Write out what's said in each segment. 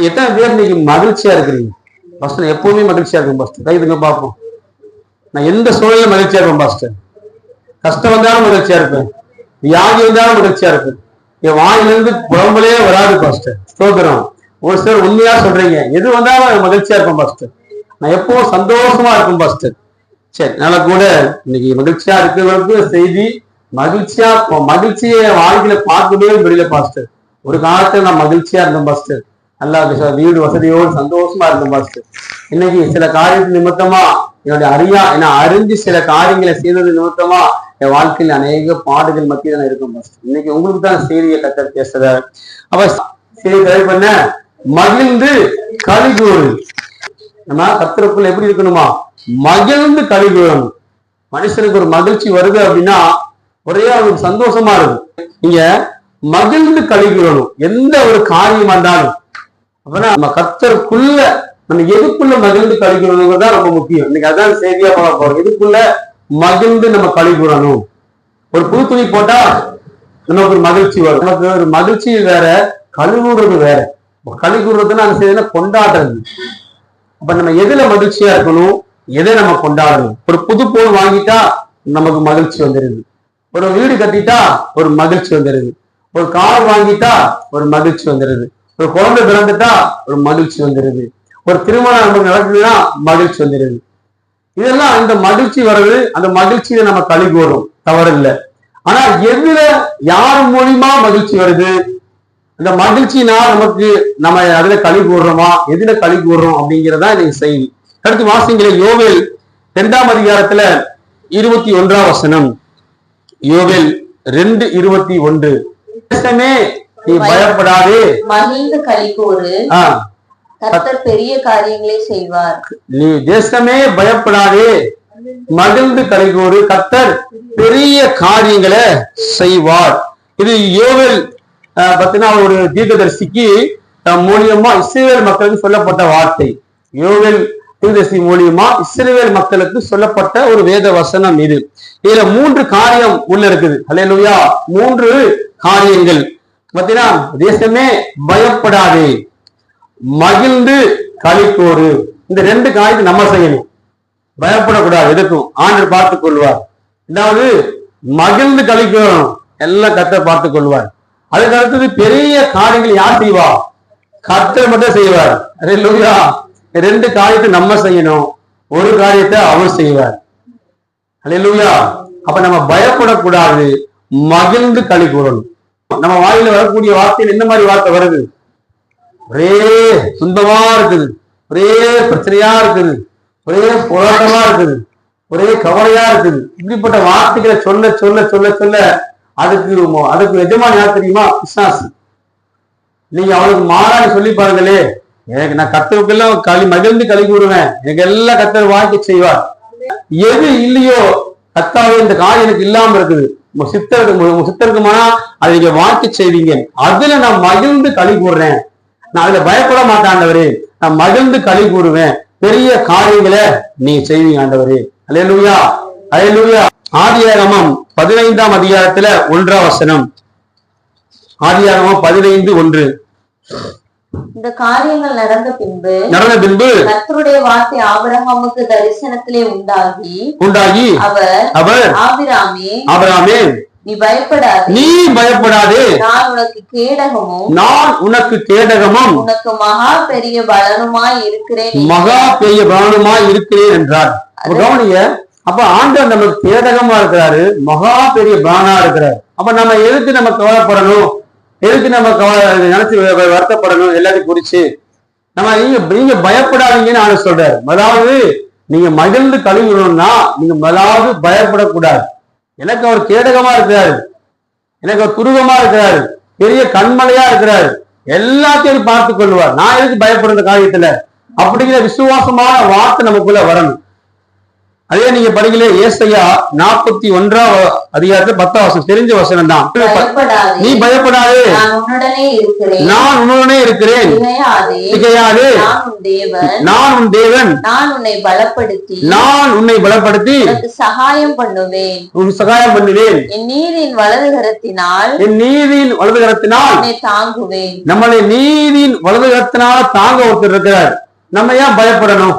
எத்தனை பேர் இன்னைக்கு மகிழ்ச்சியா இருக்கிறீங்க? ஃபர்ஸ்ட் நான் எப்பவுமே மகிழ்ச்சியா இருக்கும் பாஸ்டர், கைதுங்க பார்ப்போம். நான் எந்த சூழலிலும் மகிழ்ச்சியா இருப்பேன் பாஸ்டர். கஷ்டம் வந்தாலும் மகிழ்ச்சியா இருப்பேன், வியாதி வந்தாலும் மகிழ்ச்சியா இருப்பேன். என் வாயிலிருந்து புலம்பலே வராது பாஸ்டர். ஸ்தோத்திரம். ஒரு சிலர் உண்மையா சொல்றீங்க, எது வந்தாலும் மகிழ்ச்சியா இருப்பேன் பாஸ்டர். நான் எப்பவும் சந்தோஷமா இருக்கும் பாஸ்டர். சரி, நல்லா கூட இன்னைக்கு மகிழ்ச்சியா இருக்கிறவங்களுக்கு செய்தி, மகிழ்ச்சியை வாழ்க்கையில பார்க்கவே முடியல பாஸ்டர். ஒரு காலத்துல நான் மகிழ்ச்சியா இருந்தேன் பாஸ்டர், நல்லா வீடு வசதியோடு சந்தோஷமா இருந்தேன் பாஸ்டர். இன்னைக்கு சில காரியத்து நிமித்தமா என்ன அறிஞ்சு சில காரியங்களை செய்தது நிமித்தமா என் வாழ்க்கையில் அநேக பாடுகள் மத்தியில நான் இருக்கும் பாஸ்டர். இன்னைக்கு உங்களுக்கு தான் செய்தியை கத்தர் பேசுறாரு. அப்ப செய்தி தயார் பண்ண மகிழ்ந்து களி கூறு. நம்ம கத்தருக்குள்ள எப்படி இருக்கணுமா? மகிழ்ந்து களி கூறணும். மனுஷனுக்கு ஒரு மகிழ்ச்சி வருது அப்படின்னா ஒரே அவருக்கு சந்தோஷமா இருக்கும். நீங்க மகிழ்ந்து களி கூறணும் எந்த ஒரு காரியம் வந்தாலும். அப்படின்னா நம்ம கத்தருக்குள்ள நம்ம எதுக்குள்ள மகிழ்ந்து களி கூறணுங்கிறது தான் ரொம்ப முக்கியம். இன்னைக்கு அதான் செய்தியா பார்க்க போறோம். எதுக்குள்ள மகிழ்ந்து நம்ம களி கூறணும். ஒரு புது துணி போட்டா நமக்கு ஒரு மகிழ்ச்சி வரும். நமக்கு ஒரு மகிழ்ச்சி வேற, கழுவுறது வேற. களி கூறுறதுன்னா அந்த செய்தினா கொண்டாடுறது. அப்ப நம்ம எதுல மகிழ்ச்சியா இருக்கணும், எதை நம்ம கொண்டாடணும். ஒரு புது போன் வாங்கிட்டா நமக்கு மகிழ்ச்சி வந்துருது. ஒரு வீடு கட்டிட்டா ஒரு மகிழ்ச்சி வந்துருது. ஒரு கார் வாங்கிட்டா ஒரு மகிழ்ச்சி வந்துருது. ஒரு குழந்தை பிறந்துட்டா ஒரு மகிழ்ச்சி வந்துருது. ஒரு திருமணம் நமக்கு நடக்குதுன்னா மகிழ்ச்சி வந்துருது. இதெல்லாம் இந்த மகிழ்ச்சி வர்றது, அந்த மகிழ்ச்சியில நம்ம களி கூறும், தவறு இல்லை. ஆனா எதுல யார் மூலியமா மகிழ்ச்சி வருது, அந்த மகிழ்ச்சினால் நமக்கு நம்ம அதுல களி கூறுறோமா, எதுல களி கூறுறோம் அப்படிங்கிறதா இன்னைக்கு செய்தி. அடுத்து வாசிங்களே, யோவேல் 2ஆம் அதிகாரத்துல 21ஆம் வசனம். யோவேல் 2:21. தேசமே நீ பயப்படாதே, மகிழ்ந்து களி கூறு, கர்த்தர் பெரிய காரியங்களை செய்வார். நீ தேசமே பயப்படாதே, மகிழ்ந்து களி கூறு, கர்த்தர் பெரிய காரியங்களை செய்வார். இது யோவேல் பார்த்தீங்கன்னா ஒரு தீர்க்கதரிசிக்கு மூலியமா இஸ்ரவேல் மக்களுக்கு சொல்லப்பட்ட வார்த்தை. யோவேல் தீர்க்கதரிசி மூலியமா இஸ்ரவேல் மக்களுக்கு சொல்லப்பட்ட ஒரு வேத வசனம் இது. இதுல 3 காரியம் உள்ள இருக்குது. அல்லேலூயா. 3 காரியங்கள் பார்த்தீங்கன்னா, தேசமே பயப்படாதே, மகிழ்ந்து களி கூறு. இந்த 2 காரியத்தை நம்ம செய்யணும். பயப்படக்கூடாது, எதுக்கும் ஆண்டவர் பார்த்துக் கொள்வார். அதாவது மகிழ்ந்து களி கூறணும், எல்லாம் கர்த்தர் பார்த்துக் கொள்வார். அதுக்கு அடுத்தது பெரிய காரியங்கள் யார் செய்வா? கர்த்தர் மட்டும் செய்வார். அல்லேலூயா. 2 காரியத்தை நம்ம செய்யணும், ஒரு காரியத்தை அவர் செய்வார். அல்லேலூயா. அப்ப நம்ம பயப்படக்கூடாது, மகிழ்ந்து களி கூறணும். நம்ம வாயில வரக்கூடிய வார்த்தையில் என்ன மாதிரி வார்த்தை வருது? ஒரே துன்பமா இருக்குது, ஒரே பிரச்சனையா இருக்குது, ஒரே போராட்டமா இருக்குது, ஒரே கவலையா இருக்குது. இப்படிப்பட்ட வார்த்தைகளை சொல்ல சொல்ல சொல்ல சொல்ல அதுக்கு எஜமான் யார் தெரியுமா? பிசாசு. நீங்க அவனுக்கு மாறான்னு சொல்லி பாருங்களே, எனக்கு நான் கர்த்தருக்கெல்லாம் மகிழ்ந்து களி கூறுவேன், எனக்கு எல்லாம் கர்த்தர் வாய்க்க செய்வார். எது இல்லையோ, கர்த்தாவே இந்த காரியம் எனக்கு இல்லாம இருக்குது, சித்தருக்குமானா அதை நீங்க வாய்க்க செய்வீங்க, அதுல நான் மகிழ்ந்து களி கூறுறேன், நான் அதுல பயப்பட மாட்டேன் ஆண்டவரே, நான் மகிழ்ந்து களி கூறுவேன், பெரிய காரியங்களை நீங்க செய்வீங்க ஆண்டவரே. அல்லேலூயா, அல்லேலூயா. ஆதியாகமம் 15ஆம் அதிகாரத்துல 1ஆம் வசனம். ஆதியாகமம் 15:1. இந்த காரியங்கள் நடந்த பின்பு கர்த்தருடைய வார்த்தை ஆபிரகாமுக்கு தரிசனத்திலே உண்டாகி அவர் ஆபிரகாமே நீ பயப்படாதே, நான் உனக்கு கேடகமும் உனக்கு மகா பெரிய பலனுமாய் இருக்கிறேன் என்றார். கவனிங்க, அப்ப ஆண்டவர் நமக்கு கேடகமா இருக்கிறாரு, மகா பெரிய பலனா இருக்கிறார். அப்ப நம்ம எதுக்கு நம்ம கவலைப்படணும், எதுக்கு நம்ம நினைச்சு வருத்தப்படணும்? எல்லாத்தையும் குறிச்சு நம்ம நீங்க பயப்படாதீங்கன்னு ஆண்டு சொல்றாரு. அதாவது நீங்க மகிழ்ந்து கழுவிடணும்னா நீங்க முதலாவது பயப்படக்கூடாது. எனக்கு அவர் கேடகமா இருக்கிறாரு, எனக்கு அவர் துருகமா இருக்கிறாரு, பெரிய கண்மலையா இருக்கிறாரு, எல்லாத்தையும் பார்த்துக் கொள்வார், நான் எதுக்கு பயப்படுற காரியத்துல அப்படிங்கிற விசுவாசமான வார்த்தை நமக்குள்ள வரணும். அதே நீங்க படிக்கல ஏசாயா 41 அதிகாரத்துல 10 வசனம், தெரிஞ்ச வசனம் தான். நீ பயப்படாதே, நான் உன்னுடனே இருக்கிறேன், திகையாதே, நான் உன் தேவன், நான் உன்னை பலப்படுத்தி சகாயம் பண்ணுவேன், சகாயம் பண்ணுவேன், என் நீதியின் வலது கரத்தினால் தாங்குவேன். நம்மளை நீதியின் வலது கரத்தினால தாங்க ஒருத்தர் இருக்கிறார். நம்ம ஏன் பயப்படணும்?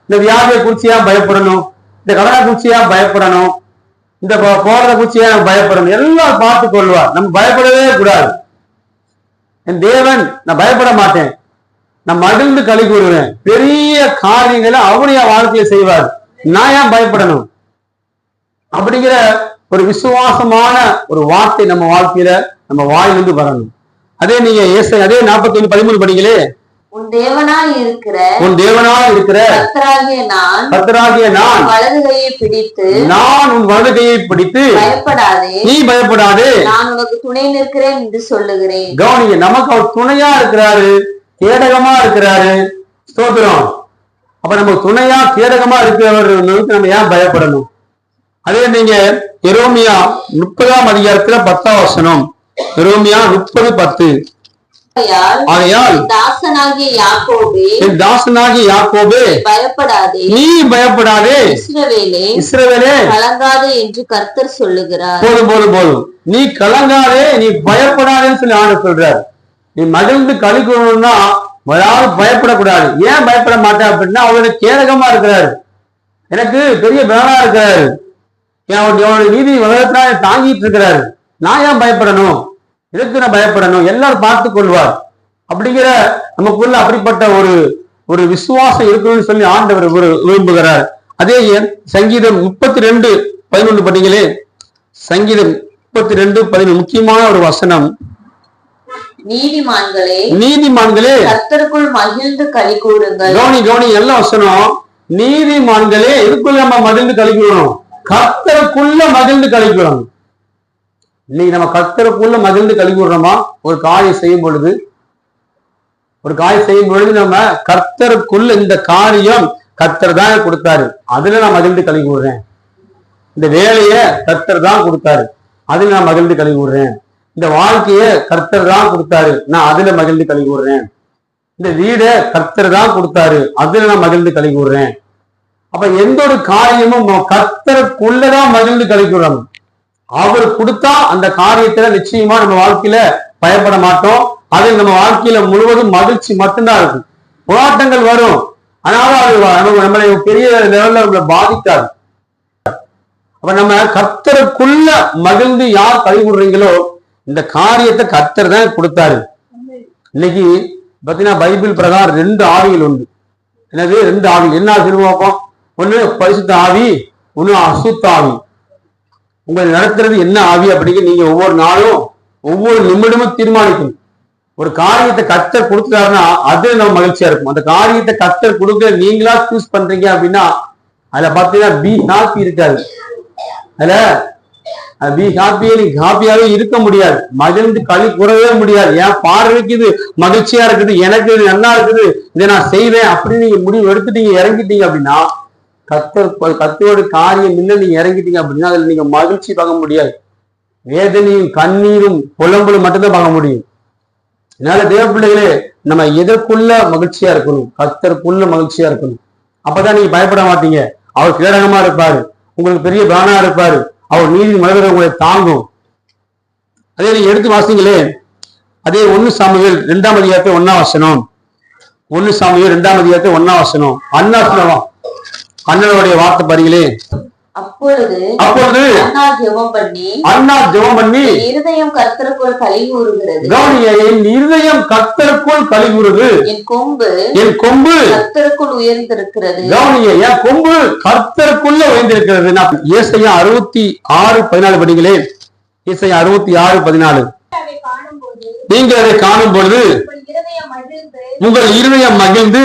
இந்த வியாதியை குறிச்சு ஏன் பயப்படணும்? இந்த கடனை குறிச்சு ஏன் பயப்படணும்? இந்த போறதை குறிச்சு ஏன் பயப்படணும்? எல்லாம் பார்த்து கொள்வார். நம்ம பயப்படவே கூடாது. என் தேவன், நான் பயப்பட மாட்டேன், நான் மகிழ்ந்து களி கூறுவேன், பெரிய காரியங்களை அவருடைய வாழ்க்கையை செய்வார், நான் ஏன் பயப்படணும்? அப்படிங்கிற ஒரு விசுவாசமான ஒரு வார்த்தை நம்ம வாழ்க்கையில நம்ம வாயிலிருந்து வரணும். அதே நீங்க அதே 41:13 படிங்களே, உன் தேவனாய் இருக்கிற கர்த்தராகிய நான் வலது கையை பிடித்து, நான் உன் வலது கையை பிடித்து, பயப்படாதே, நீ பயப்படாதே, நான் உனக்கு துணை நிற்கிறேன் என்று சொல்லுகிறேன். கவனிங்க, நமக்கு அவர் துணையா இருக்கிறாரு, கேடகமா இருக்கிறாரு. ஸ்தோத்திரம். அப்ப நம்ம துணையா கேடகமா இருக்கிறவர் நம்ம ஏன் பயப்படணும்? அதே நீங்க எரோமியா 30 அதிகாரத்துல 10 வசனம், எரோமியா 30:10, ஆகையால் என் தாசனாகிய யாக்கோபே, நீ பயப்படாதே, இஸ்ரவேலே கலங்காதே என்று கர்த்தர் சொல்லுகிறார். போதும், நீ கலங்காதே, நீ பயப்படாதேன்னு சொல்லி ஆண்டவர் சொல்றார். நீ மகிழ்ந்து களி கூறணும்னா யாராவது பயப்படக்கூடாது. ஏன் பயப்பட மாட்டேன் அப்படின்னா, அவருடைய கேடகமா இருக்கிறாரு, எனக்கு பெரிய பலனா இருக்கிறாரு, அவருடைய நீதி உலகத்தினால தாங்கிட்டு இருக்கிறாரு, நான் ஏன் பயப்படணும்? எதுக்கு நான் பயப்படணும்? எல்லாரும் பார்த்து கொள்வார். அப்படிங்கிற நமக்குள்ள அப்படிப்பட்ட ஒரு விசுவாசம் இருக்கணும்னு சொல்லி ஆண்டவர் விரும்புகிறார். அதே சங்கீதம் 32:11 படிங்களே, சங்கீதம் 32:11 முக்கியமான ஒரு வசனம். நீதிமான்களே கர்த்தருக்குள் மகிழ்ந்து களி கூறுங்கள். கவனி எல்லா வசனம். நீதிமான்களே இதுக்குள்ள நம்ம மகிழ்ந்து களி கூறணும், கர்த்தருக்குள்ள மகிழ்ந்து களி கூறணும். இன்னைக்கு நம்ம கர்த்தருக்குள்ள மகிழ்ந்து களி கூறுறோமா? ஒரு காரியம் செய்யும் பொழுது நம்ம கர்த்தருக்குள்ள இந்த காரியம் கர்த்தர் தான் கொடுத்தாரு, அதுல நான் மகிழ்ந்து களி கூறுறேன். இந்த வேலைய கர்த்தர் தான் கொடுத்தாரு, அதுல நான் மகிழ்ந்து களி கூறுறேன். இந்த வாழ்க்கைய கர்த்தர் தான் கொடுத்தாரு, நான் அதுல மகிழ்ந்து களி கூறுறேன். இந்த வீட கர்த்தர் தான் கொடுத்தாரு, அதுல நான் மகிழ்ந்து களி கூறுறேன். அப்ப எந்த ஒரு காரியமும் கர்த்தருக்குள்ளதான் மகிழ்ந்து களி கூறணும். அவர் கொடுத்தா அந்த காரியத்துல நிச்சயமா நம்ம வாழ்க்கையில பயப்பட மாட்டோம். அதில் நம்ம வாழ்க்கையில முழுவதும் மகிழ்ச்சி மட்டும்தான் இருக்கும். போராட்டங்கள் வரும், ஆனாலும் அது நம்மளை பெரிய லெவல்ல நம்மளை பாதிக்காது. அப்ப நம்ம கர்த்தருக்குள்ள மகிழ்ந்து யார் களி கூறுறீங்களோ, இந்த காரியத்தை கர்த்தர் தான் கொடுத்தாரு. இன்னைக்கு பாத்தீங்கன்னா பைபிள் பிரகாரம் 2 ஆவிகள் உண்டு. என்னது 2 ஆவிகள்? என்ன திருவாக்கம்? ஒண்ணு பரிசுத்த ஆவி, ஒண்ணு அசுத்த ஆவி. உங்களை நடத்துறது என்ன ஆவி அப்படிங்க நீங்க ஒவ்வொரு நாளும் ஒவ்வொரு நிமிடமும் தீர்மானிக்கணும். ஒரு காரியத்தை கர்த்தர் கொடுத்துட்டாருன்னா அது நம்ம மகிழ்ச்சியா இருக்கும். அந்த காரியத்தை கர்த்தர் கொடுக்க நீங்களா சூஸ் பண்றீங்க அப்படின்னா அதுல பாத்தீங்கன்னா பி ஹாப்பி இருக்காது. அதுல பி ஹாப்பியே நீங்க ஹாப்பியாவே இருக்க முடியாது, மகிழ்ந்து களி கூறவே முடியாது. ஏன் பார்வைக்கு இது மகிழ்ச்சியா இருக்குது, எனக்கு இது நல்லா இருக்குது, இதை நான் செய்வேன் அப்படின்னு நீங்க முடிவு எடுத்துட்டீங்க, இறங்கிட்டீங்க அப்படின்னா கர்த்தரோட காரியம் இல்லை, நீங்க இறங்கிட்டீங்க அப்படின்னா அதுல நீங்க மகிழ்ச்சி பார்க்க முடியாது. வேதனையும் கண்ணீரும் புலம்பலும் மட்டும்தான் பார்க்க முடியும். அதனால தேவ பிள்ளைகளே, நம்ம எதற்குள்ள மகிழ்ச்சியா இருக்கணும்? கர்த்தருக்குள்ள மகிழ்ச்சியா இருக்கணும். அப்பதான் நீங்க பயப்பட மாட்டீங்க. அவர் கேடகமா இருப்பாரு, உங்களுக்கு பெரிய பலனா இருப்பாரு, அவர் நீதி மனிதரை உங்களை தாங்கும். அதே நீங்க எடுத்து வாசிங்களே, அதே 1 சாமுவேல் 2 அதிகாரத்தை 1 வசனம். 1 சாமுவேல் 2 அதிகாரத்தை 1 வசனம். அண்ணனுடைய வார்த்தை பாருங்களே. அப்பொழுது அண்ணா ஜெபம் பண்ணி இருதயம் கர்த்தருக்குள் களி கூறுகிறது. என் இருதயம் கர்த்தருக்குள் களி கூறுது, என் கொம்பு கர்த்தருக்குள் உயர்ந்திருக்கிறது. என் கொம்பு கர்த்தருக்குள்ள உயர்ந்திருக்கிறது. ஏசாயா 66:14 படிங்களே. ஏசாயா 66:14. நீங்கள் அதை காணும் பொழுது உங்கள் இருதயம் மகிழ்ந்து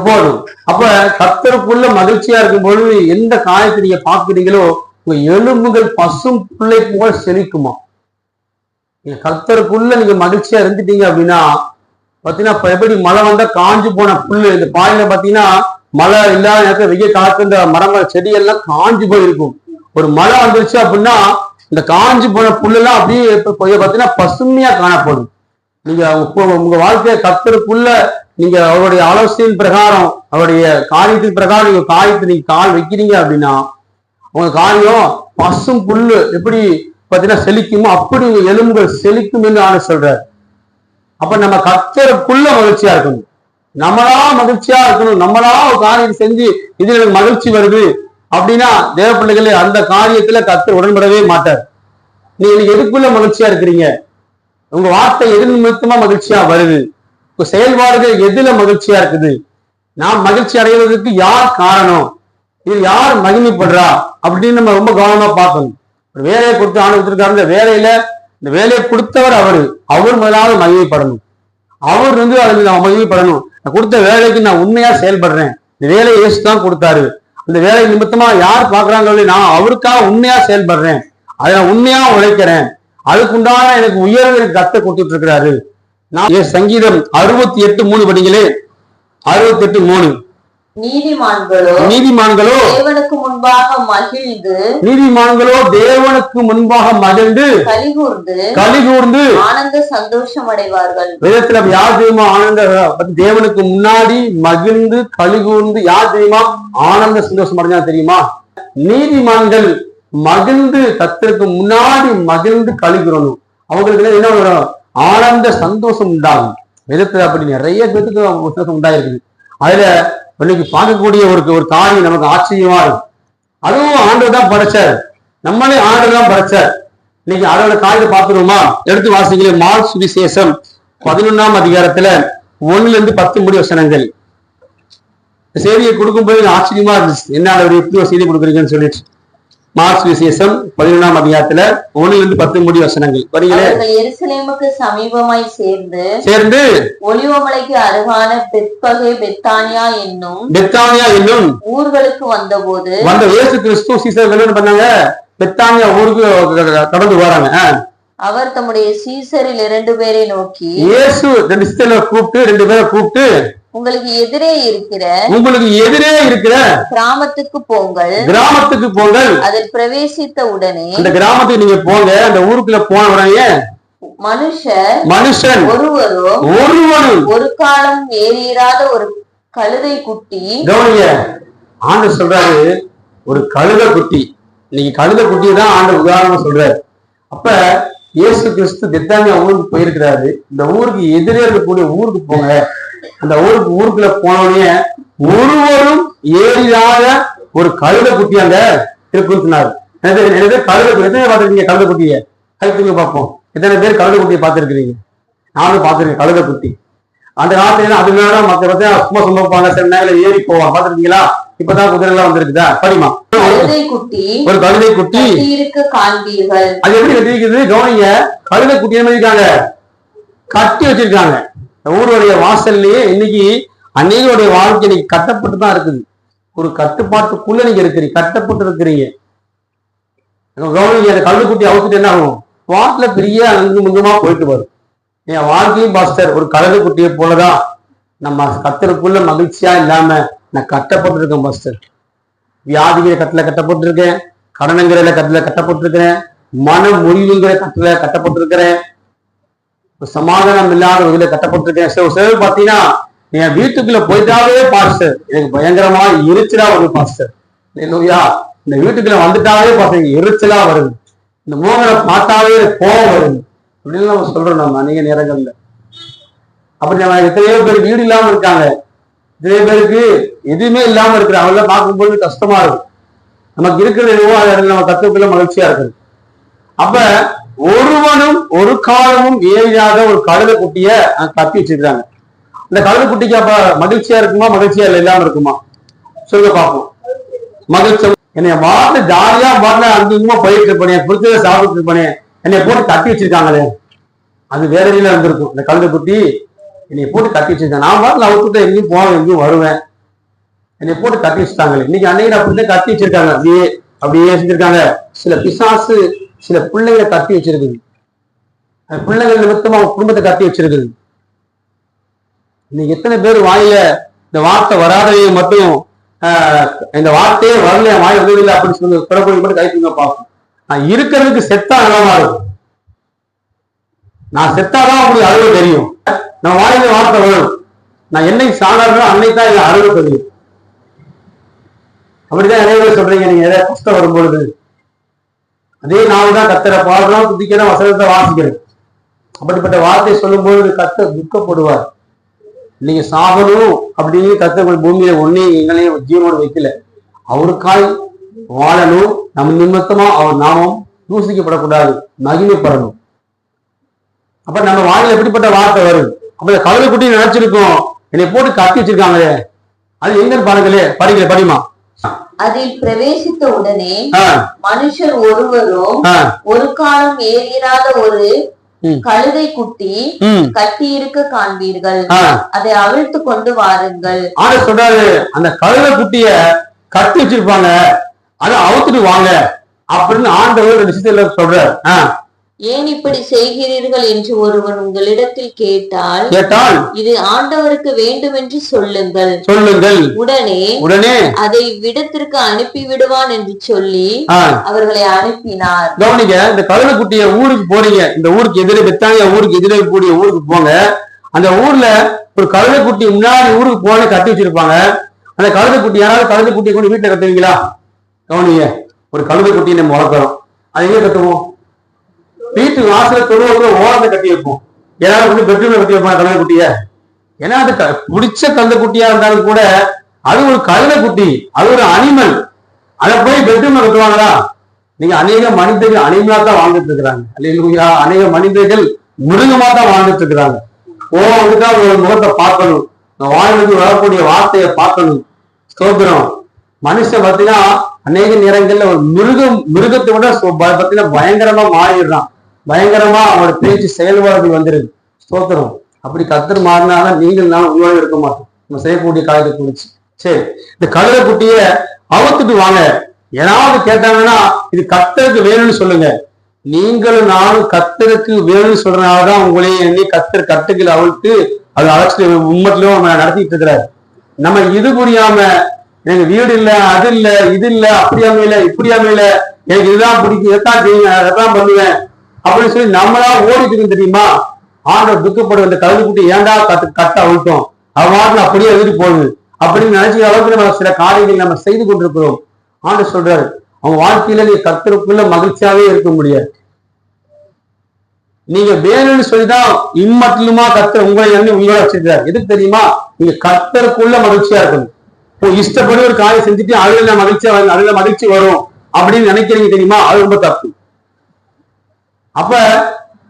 போதும். அப்ப கர்த்தருக்குள்ள மகிழ்ச்சியா இருக்கும் பொழுது எந்த காரியத்தை நீங்க பாக்குறீங்களோ உங்க எலும்புகள் பசும் புல்லை போல செழிக்குமா. நீங்க கர்த்தருக்குள்ள நீங்க மகிழ்ச்சியா இருந்துட்டீங்க அப்படின்னா பாத்தீங்கன்னா எப்படி மழை வந்தா காஞ்சு போன புல்லு இந்த பாயில பாத்தீங்கன்னா மழை இல்லாத நேரத்துல வெயில் காலத்துல இந்த மரங்கள் செடி எல்லாம் காஞ்சு போயிருக்கும். ஒரு மழை வந்துருச்சு அப்படின்னா இந்த காஞ்சு போன புல்லெல்லாம் அப்படியே பார்த்தீங்கன்னா பசுமையா காணப்படும். நீங்க உங்க வாழ்க்கைய கர்த்தருக்குள்ள நீங்க அவருடைய ஆலோசனையின் பிரகாரம் அவருடைய காரியத்தின் பிரகாரம் நீங்க காரியத்தை நீங்க கால் வைக்கிறீங்க அப்படின்னா உங்க காரியம் பசும் புல்லு எப்படி பார்த்தீங்கன்னா செழிக்குமோ அப்படி உங்க எலும்புகள் செழிக்கும் என்று ஆண்டு சொல்றாரு. அப்ப நம்ம கர்த்தருக்குள்ள மகிழ்ச்சியா இருக்கணும், நம்மளா மகிழ்ச்சியா இருக்கணும். நம்மளா ஒரு காரியம் செஞ்சு இதுல எனக்கு மகிழ்ச்சி வருது அப்படின்னா தேவ பிள்ளைகளே அந்த காரியத்துல கர்த்தர் உடன்படவே மாட்டார். நீங்க எதுக்குள்ள மகிழ்ச்சியா இருக்கிறீங்க, உங்க வார்த்தை எது நிமித்தமா மகிழ்ச்சியா வருது, உங்க செயல்பாடுகள் எதுல மகிழ்ச்சியா இருக்குது, நாம் மகிழ்ச்சி அடைவதற்கு யார் காரணம், இது யார் மகிமைப்படுறா அப்படின்னு நம்ம ரொம்ப கவனமா பார்க்கணும். ஒரு வேலையை கொடுத்து ஆண்டு கொடுத்துருக்காரு, இந்த வேலையை கொடுத்தவர் அவர் முதலாவது மகிமைப்படணும். அவர் அதில் நான் மகிமைப்படணும். நான் கொடுத்த வேலைக்கு நான் உண்மையா செயல்படுறேன், இந்த வேலையை இயேசுதான் கொடுத்தாரு, அந்த வேலை நிமித்தமா யார் பாக்குறாங்க நான் அவருக்காக உண்மையா செயல்படுறேன், அதை நான் உண்மையா உழைக்கிறேன், அதுக்குண்டான எனக்கு உயர்வு எனக்கு கத்த கொடுத்துட்டு இருக்கிறாரு. நான் சங்கீதம் 68:3 படிங்களே. 68:3 நீதிமான்களோ தேவனுக்கு முன்பாக மகிழ்ந்து கலிகூர்ந்து ஆனந்த சந்தோஷம் அடைவார்கள். வேதத்துல யார் தெரியுமா ஆனந்த தேவனுக்கு முன்னாடி மகிழ்ந்து கலிகூர்ந்து யார் தெரியுமா ஆனந்த சந்தோஷம் அடைஞ்சா தெரியுமா? நீதிமான்கள் மகிழ்ந்து கர்த்தருக்கு முன்னாடி மகிழ்ந்து கலிகூறணும். அவங்களுக்கு என்ன வரும்? ஆனந்த சந்தோஷம் உண்டாகும். வேதத்துல அப்படி நிறைய பேருக்கு சந்தோஷம் உண்டாயிருக்குது. அதுல இன்னைக்கு பார்க்கக்கூடிய ஒரு காரியம் நமக்கு ஆச்சரியமா இருக்கும். அதுவும் ஆண்டவர் தான் படைச்சார், நம்மளே ஆண்டவர் தான் படைச்சார். இன்னைக்கு அதோட காரியத்தை பார்த்துருவோமா? எடுத்து வாசிக்கல. மார்க் சுவிசேஷம் 11ஆம் அதிகாரத்துல 1-10 வசனங்கள். செய்தியை கொடுக்கும்போது ஆச்சரியமா இருந்துச்சு, என்ன எப்படி செய்தி கொடுக்குறீங்கன்னு சொல்லிட்டு. மார்க் சுவிசேஷம் 11ஆம் அதிகாரத்துல 1-10 வசனங்கள் வருகிறே. எருசலேமுக்கு சமீபமாய் சேர்ந்து ஒலிவமலைக்கு அருகான பெத்தானியா என்னும் ஊர்களுக்கு வந்தபோது இயேசு கிறிஸ்து சீசர்கள் என்ன பண்ணாங்க? பெத்தானியா ஊருக்கு கடந்து வராங்க. அவர் தம்முடைய சீசரில் 2 பேரை நோக்கி, இயேசு 2 பேரை கூப்பிட்டு உங்களுக்கு எதிரே இருக்கிற கிராமத்துக்கு போங்கள், அதில் பிரவேசித்த உடனே அந்த கிராமத்துக்கு நீங்க போங்க. அந்த ஊருக்குள்ள போன உடனே மனுஷன் ஒருவரும் ஒரு காலம் ஏறிராத ஒரு கழுதை குட்டி. கவனிங்க, ஆண்டு சொல்றாரு ஒரு கழுதை குட்டி. இன்னைக்கு கழுதை குட்டி தான் ஆண்டு உதாரணமா சொல்றாரு. அப்ப இயேசு கிறிஸ்து பெத்தானியா ஊருக்கு போயிருக்கிறாரு. இந்த ஊருக்கு எதிரே இருக்கக்கூடிய ஊருக்கு போங்க. அந்த ஊருக்குள்ள போனோடனே ஒருவரும் ஏறிடாத ஒரு கழுதை குட்டி அங்க இருக்குன்னாரு. கழுதை எத்தனை பார்த்துருக்கீங்க? கழுதை குட்டிய கைத்துங்க பார்ப்போம். எத்தனை பேர் கழுதை குட்டியை பார்த்துருக்கிறீங்க? நானும் பார்த்துருக்கேன் கழுதை குட்டி. அந்த காலத்துல அது மேல மற்ற பத்தி சும்மா சுமப்பாங்க, சில நேரம் ஏறி போவாங்க. பார்த்துருக்கீங்களா? இப்பதான் குதிரை எல்லாம் வந்திருக்குதா? படிமா ஒரு கழுதை குட்டி அது எப்படி கட்டி இருக்குது? கவனிங்க, கழுதை குட்டி என்ன இருக்காங்க? கட்டி வச்சிருக்காங்க. ஊருடைய வாசல்லையே இன்னைக்கு அநேகருடைய வாழ்க்கை இன்னைக்கு கட்டப்பட்டு தான் இருக்குது. ஒரு கட்டுப்பாட்டுக்குள்ள நீங்க இருக்கிறீங்க, கட்டப்பட்டு இருக்கிறீங்க. கவனிங்க, அந்த கழுதைக்குட்டி அவுத்துட்டு என்ன ஆகும்? வாட்டில பெரிய அங்கு முங்கமா போயிட்டு வரும். என் வாழ்க்கையும் பாஸ்டர் ஒரு கழுதைக்குட்டியை போலதான் நம்ம கத்தருக்குள்ள மகிழ்ச்சியா இல்லாம நான் கட்டப்பட்டு இருக்கேன் பாஸ்டர். வியாதிகிற கட்டில கட்டப்பட்டிருக்கேன், கடனங்கிற கட்டில கட்டப்பட்டிருக்கிறேன், மன முறிவுங்கிற கட்டில கட்டப்பட்டிருக்கிறேன், சமாதானம் இல்லாத வகையில கட்டப்பட்டிருக்கேன். சில பாத்தீங்கன்னா என் வீட்டுக்குள்ள போயிட்டாவே பாஸ்டர் எனக்கு பயங்கரமா எரிச்சலா வருது பாஸ்டர். இல்லையா? இந்த வீட்டுக்குள்ள வந்துட்டாவே பாஸ்டர் எரிச்சலா வருது, இந்த மோகனை பார்த்தாவே கோபம் வருது அப்படின்னு நம்ம சொல்றோம் நம்ம அநேக நேரங்கள்ல. அப்படி நம்ம எத்தனையோ பேர் வீடு இல்லாம இருக்காங்க, எத்தனையோ பேருக்கு எதுவுமே இல்லாம இருக்கிறாங்க. அவங்கள பார்க்கும்போது கஷ்டமா இருக்கும். நமக்கு இருக்கிறது என்னவோ அதில் நம்ம கத்துக்குள்ள மகிழ்ச்சியா இருக்குது. அப்ப ஒருவனும் ஒரு காலமும் ஏறியாத ஒரு கழுதை குட்டிய கட்டி வச்சிருக்காங்க. இந்த கழுதை குட்டிக்கு அப்ப மகிழ்ச்சியா இருக்குமா, மகிழ்ச்சியா இல்லாம இருக்குமா? சொல்ல பார்ப்போம். மகிழ்ச்சி என்னைய வாட்டு ஜாலியா பாட்டு அங்குமா போயிட்டு இருப்பேன், புரிச்சதை சாப்பிட்டு இருப்பேன், என்னை போட்டு கட்டி வச்சிருக்காங்களே, அது வேற வழியில இருந்திருக்கும். இந்த கழுதை குட்டி என்னை போட்டு கட்டி வச்சிருக்காங்க. நான் பாட்டுல அவுத்துட்டு எங்கேயும் போவேன், எங்கேயும் வருவேன், என்னை போட்டு கட்டி வச்சுட்டாங்களே. இன்னைக்கு அன்னைக்கு அப்படிதான் கட்டி வச்சிருக்காங்க, அப்படியே செஞ்சிருக்காங்க. சில பிசாசு சில பிள்ளைங்களை கட்டி வச்சிருக்குது, பிள்ளைகள் நிமித்தமா அவங்க குடும்பத்தை கட்டி வச்சிருக்குது. இன்னைக்கு எத்தனை பேர் வாயில இந்த வார்த்தை வராதவங்க மட்டும் இந்த வார்த்தையே வரல வாய் வந்ததில்லை அப்படின்னு சொல்லி தொடர்பு மட்டும் கைத்துங்க பார்ப்போம். நான் இருக்கிறதுக்கு செத்தா நலமா இருக்கும். நான் செத்தாதான் அப்படி அழுவ தெரியும். நம்ம வாயில வார்த்தை வரும். நான் என்னைக்கு சாதாரணோ அன்னைக்கு தான் எனக்கு அழுவ தெரியும். அப்படிதான் நிறைய பேர் சொல்றீங்க, நீங்க ஏதாவது கஷ்டம் வரும்பொழுது அதே நாள் தான் கத்தரை பாடுறோம், துதிக்கிறோம், வசனத்தை வாசிக்கிறோம். அப்படிப்பட்ட வார்த்தையை சொல்லும்போது கத்தர் துக்கப்படுவார். நீங்க சாகணும் அப்படின்னு கத்தர் பூமியில ஒன்னே எங்களையும் ஜீவனோடு வைக்கல. அவருக்காய் வாழணும். நம்ம நிமித்தமா அவர் நாமம் தூசிக்கப்படக்கூடாது, மகிமைப்படணும். அப்ப நம்ம வாயில எப்படிப்பட்ட வார்த்தை வரும்? அப்ப இந்த கழுதை குட்டி நினைச்சிருக்கோம், என்னை போட்டு கட்டி வச்சிருக்காங்களே, அது எங்கன்னு பாருங்களே, படிமா. அதில் பிரவேசித்த உடனே மனுஷர் ஒருவரும் ஒரு காலம் ஏறிராத ஒரு கழுதை குட்டி கட்டி இருக்க காண்பீர்கள், அதை அவிழ்த்து கொண்டு வாருங்கள். சொல்றாரு, அந்த கழுதை குட்டிய கட்டி வச்சிருப்பாங்க, அதை அவுத்துட்டு வாங்க அப்படின்னு ஆண்டவர் விஷயத்துல சொல்றாரு. ஏன் இப்படி செய்கிறீர்கள் என்று ஒருவன் உங்களிடத்தில் கேட்டால் இது ஆண்டவருக்கு வேண்டும் என்று சொல்லுங்கள். உடனே அதை விடத்திற்கு அனுப்பி விடுவான் என்று சொல்லி அவர்களை அனுப்பினார். கவனிங்க, இந்த கழுதை குட்டிய ஊருக்கு போறீங்க, இந்த ஊருக்கு எதிரே பெத்தானியா ஊருக்கு எதிரே கூடிய ஊருக்கு போங்க. அந்த ஊர்ல ஒரு கழுதை குட்டி முன்னாடி ஊருக்கு போன கட்டி வச்சிருப்பாங்க. அந்த கழுதை குட்டி யாராவது கழுதை குட்டியை கொண்டு வீட்டுல கட்டுவீங்களா? கவனிங்க, ஒரு கழுதை குட்டியை நம்ம வளர்க்கிறோம், அது எங்க கட்டுவோம்? வீட்டு வாசல தொழுவ ஓரத்தை கட்டி வைப்போம். யாராவது வந்து பெட்ரூம்ல கட்டி வைப்பாங்க கழுதை குட்டிய. ஏன்னா அது பிடிச்ச கழுதை குட்டியா இருந்தாலும் கூட அது ஒரு கழுதை குட்டி, அது ஒரு அனிமல். அதை போய் பெட்ரூம்ல கட்டுவாங்களா? நீங்க அநேக மனிதர்கள் அனிமலா தான் வாழ்ந்துட்டு இருக்கிறாங்க. அல்லேலூயா. அநேக மனிதர்கள் மிருகமா தான் வாழ்ந்துட்டு இருக்கிறாங்க. வந்துதான் ஒரு முகத்தை பார்க்கணும், வாழ்ந்து வரக்கூடிய வார்த்தையை பார்க்கணும். ஸ்தோத்திரம். மனுஷன் பார்த்தீங்கன்னா அநேக நேரங்கள்ல ஒரு மிருகத்தை விட பார்த்தீங்கன்னா பயங்கரமா மாறிடுறான். பயங்கரமா அவனோட பேச்சு செயல்பாடுகள் வந்துருது. ஸ்தோத்திரம். அப்படி கத்தர் மாறினாதான் நீங்கள் நான் உருவாக இருக்க மாட்டோம். நம்ம செய்யக்கூடிய காலத்தை குறிச்சு. சரி, இந்த கழுதை குட்டிய அவுத்துட்டு வாங்க. ஏதாவது கேட்டாங்கன்னா இது கத்தருக்கு வேணும்னு சொல்லுங்க. நீங்களும் நானும் கத்தருக்கு வேணும்னு சொல்றதுனாலதான் உங்களையும் எண்ணி கத்தர் கட்டுக்கள் அவிழ்த்து அது அழைச்சிட்டு உண்மத்திலும் நடத்திட்டு இருக்கிறாரு. நம்ம இது புரியாம எனக்கு வீடு இல்ல, அது இல்ல, இது இல்ல, அப்படியாம இல்ல, இப்படியாம இல்ல, எனக்கு இதுதான் பிடிக்கும், இதைத்தான் செய்யுங்க, அதைத்தான் பண்ணுவேன் அப்படின்னு சொல்லி நம்மளா ஓடிட்டு இருக்கு தெரியுமா? ஆண்டவர் துக்கப்படுற இந்த கழுதை குட்டி ஏன்டா கட்ட அழுத்தம், அவ்வாறு அப்படியே எழுதி போகுது அப்படின்னு நினைச்ச அளவுக்கு நம்ம சில காரியங்கள் நம்ம செய்து கொண்டிருக்கிறோம். ஆண்டவர் சொல்றாரு, அவங்க வாழ்க்கையில நீங்க கர்த்தருக்குள்ள மகிழ்ச்சியாவே இருக்க முடியாது. நீங்க வேணும்னு சொல்லிதான் இம்மட்டிலுமா கர்த்தர் உங்களை எண்ணி உங்களோட வச்சிருக்காரு. எதுக்கு தெரியுமா? நீங்க கர்த்தருக்குள்ள மகிழ்ச்சியா இருக்கணும். இஷ்டப்படி ஒரு காரியம் செஞ்சுட்டு அதுல மகிழ்ச்சியா அதுல மகிழ்ச்சி வரும் அப்படின்னு நினைக்கிறீங்க தெரியுமா? அது ரொம்ப தப்பு. அப்ப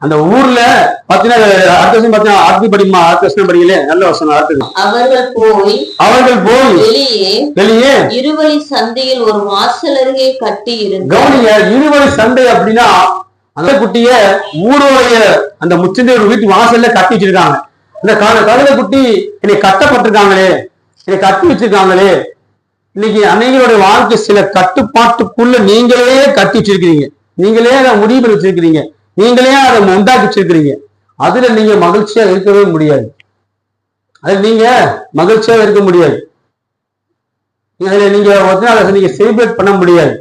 அந்த ஊர்ல பாத்தீங்கன்னா அடுத்த வருஷம் பாத்தீங்கன்னா அடுத்து படிமா, அடுத்த வருஷம் படிக்கல, நல்ல வருஷம் அடுத்தது. அவர்கள் போய் வெளியே இருவழி சந்தையில் ஒரு வாசல் அருகே கட்டி இருந்தார். கவனிங்க, இருவழி சந்தை அப்படின்னா அந்த குட்டிய ஊரோடைய அந்த முச்சந்தை ஒரு வீட்டு வாசல்ல கட்டி வச்சிருக்காங்க. இந்த கழுதை குட்டி என்னை கட்டப்பட்டிருக்காங்களே, இதை கட்டி வச்சிருக்காங்களே. இன்னைக்கு அநேகருடைய வாழ்க்கை சில கட்டுப்பாட்டுக்குள்ள நீங்களே கட்டி வச்சிருக்கிறீங்க, நீங்களே அதை முடிவு பண்ணி வச்சிருக்கிறீங்க, நீங்களே அதை உண்டாக்கி வச்சிருக்கிறீங்க. அதுல நீங்க மகிழ்ச்சியா இருக்கவே முடியாது. அதுல நீங்க மகிழ்ச்சியா இருக்க முடியாது. அதுல நீங்க நீங்க செலிப்ரேட் பண்ண முடியாது.